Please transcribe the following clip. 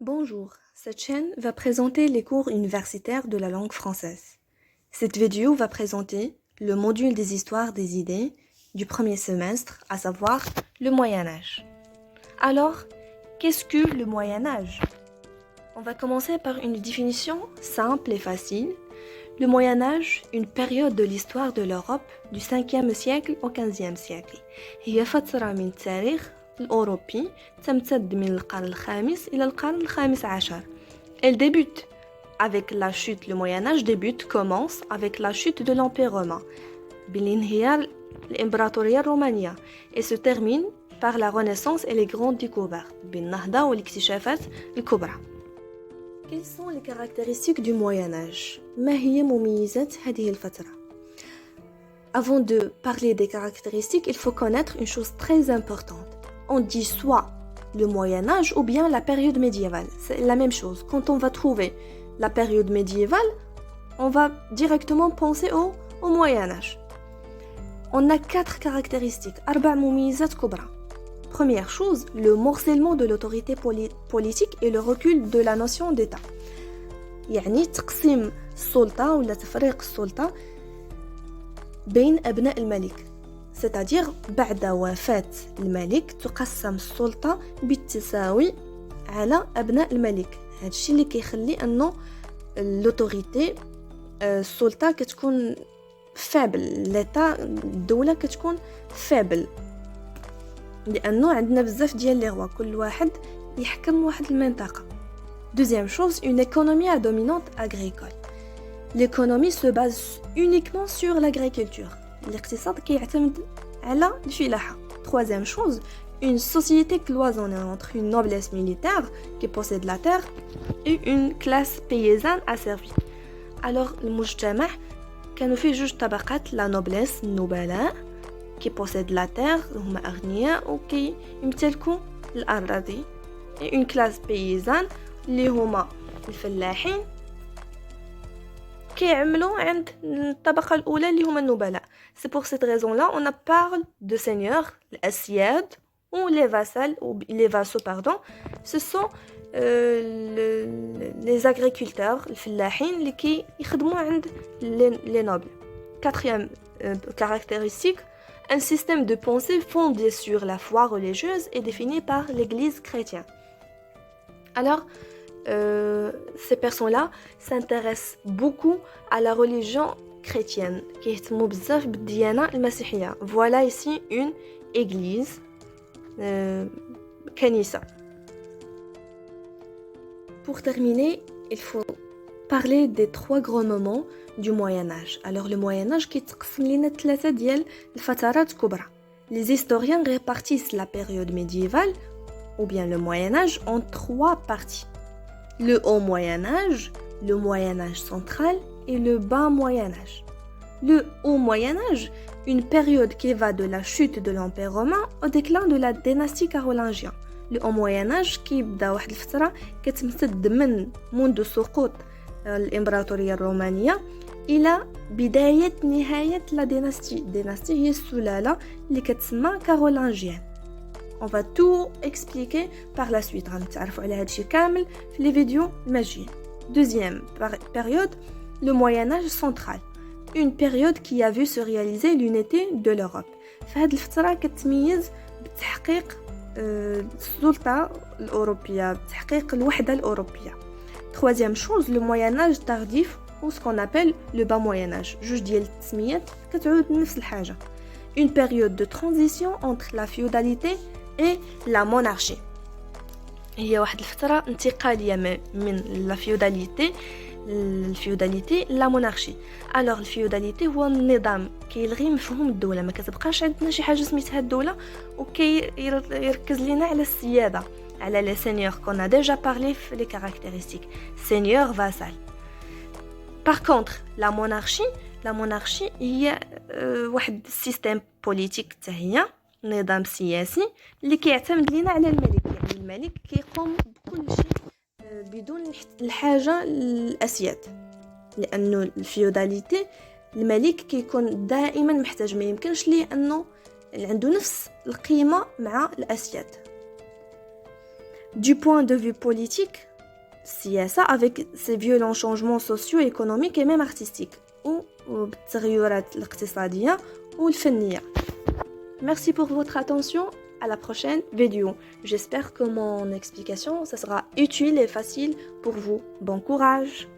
Bonjour, cette chaîne va présenter les cours universitaires de la langue française. Cette vidéo va présenter le module des histoires des idées du premier semestre, à savoir le Moyen Âge. Alors, qu'est-ce que le Moyen Âge? On va commencer par une définition simple et facile. Le Moyen Âge, une période de l'histoire de l'Europe du 5e siècle au 15e siècle. هي فترة من التاريخ الأوروبي تمتد من القرن الخامس إلى القرن الخامس عشر. Elle débute avec la chute, le Moyen Âge commence avec la chute de l'Empire romain, بالانهيار الإمبراطورية الرومانية, et se termine par la Renaissance et les grandes découvertes, بالنهضة والاكتشافات الكبرى. Quelles sont les caractéristiques du Moyen Âge? ما هي مميزات هذه الفترة? Avant de parler des caractéristiques, il faut connaître une chose très importante. On dit soit le Moyen Âge ou bien la période médiévale. C'est la même chose. Quand on va trouver la période médiévale, on va directement penser au Moyen Âge. On a 4 caractéristiques. أربع مميزات كبرى. Première chose, le morcellement de l'autorité politique et le recul de la notion d'État. يعني تقسيم السلطة ولا تفريق السلطة بين أبناء الملك. C'est-à-dire بعد وفاة الملك تقسم السلطة بالتساوي على أبناء الملك. هذا الشيء اللي كيخلي أنه l'autorité السلطة كتكون فابل، l'état الدولة كتكون فابل، لأنه عندنا بزاف ديال لي روا، كل واحد يحكم واحد المنطقة. Deuxième chose, une économie à dominante agricole. L'économie se base uniquement sur l'agriculture. الاقتصاد كيعتمد على الفلاحة. Troisième chose, une société cloisonnée entre une noblesse militaire qui possède la terre et une classe paysanne asservie. Alors المجتمع كانوا فيه جوج طبقات، la noblesse النبلاء qui possèdent la terre هما أغنياء وكي يمتلكوا الأراضي، et une classe paysanne اللي هما الفلاحين كيعملوا عند الطبقة الأولى اللي هما النبلاء. C'est pour cette raison-là on parle de seigneurs, الأسياد ou les vassals ou les vassaux pardon. Ce sont les agriculteurs الفلاحين اللي كي يخدموا عند les nobles. Quatrième caractéristique, un système de pensée fondé sur la foi religieuse et défini par l'Église chrétienne. Alors, ces personnes-là s'intéressent beaucoup à la religion chrétienne. كيهتموا بزاف بالديانة المسيحية. Voilà ici une église, كنيسة. Pour terminer, il faut parler des 3 grands moments du Moyen Âge. Alors le Moyen Âge كيتقسم لنا 3 ديال الفترات كبرى. Les historiens répartissent la période médiévale ou bien le Moyen Âge en 3 parties. Le Haut Moyen Âge, le Moyen Âge central et le Bas Moyen Âge. Le Haut Moyen Âge, une période qui va de la chute de l'Empire romain au déclin de la dynastie carolingienne. Le Haut Moyen Âge كيبدا واحد الفترة كتمتد منذ سقوط الإمبراطورية الرومانية إلى بداية نهاية لا ديناستي هي السلالة اللي كتسمى كارولانجيان. On va tout expliquer par la suite. غنتعرفوا على هادشي كامل في les vidéos الماجيين. Deuxième période, le Moyen Âge central. Une période qui a vu se réaliser l'unité de l'Europe. في هاد الفترة كتميز بتحقيق السلطة الأوروبية، بتحقيق الوحدة الأوروبية. Troisième chose, le Moyen Âge tardif ou ce qu'on appelle le Bas Moyen Âge. جوج ديال التسميات كتعود نفس الحاجة. Une période de transition entre la féodalité et la monarchie. هي واحد الفترة انتقالية من la féodalité la monarchie. Alors الفيوداليتي هو النظام كيلغي مفهوم الدولة، ما كتبقاش عندنا شي حاجة سميتها الدولة، وكيركز لينا على السيادة، على les seigneurs qu'on a déjà parlé في les caractéristiques seigneur vassal. Par contre la monarchie هي واحد السيستم بوليتيك حتى هي نظام سياسي اللي كيعتمد لينا على الملك. يعني الملك كيقوم بكل شيء بدون الحاجة للأسياد، لأنه الفيوداليتي الملك كيكون دائما محتاج، ما يمكنش ليه أنه عنده نفس القيمة مع الأسياد. Du point de vue politique, السياسة avec ses violents changements sociaux, économiques et même artistiques ou بالتغيرات الاقتصادية ou الفنية. Merci pour votre attention. À la prochaine vidéo. J'espère que mon explication ça sera utile et facile pour vous. Bon courage.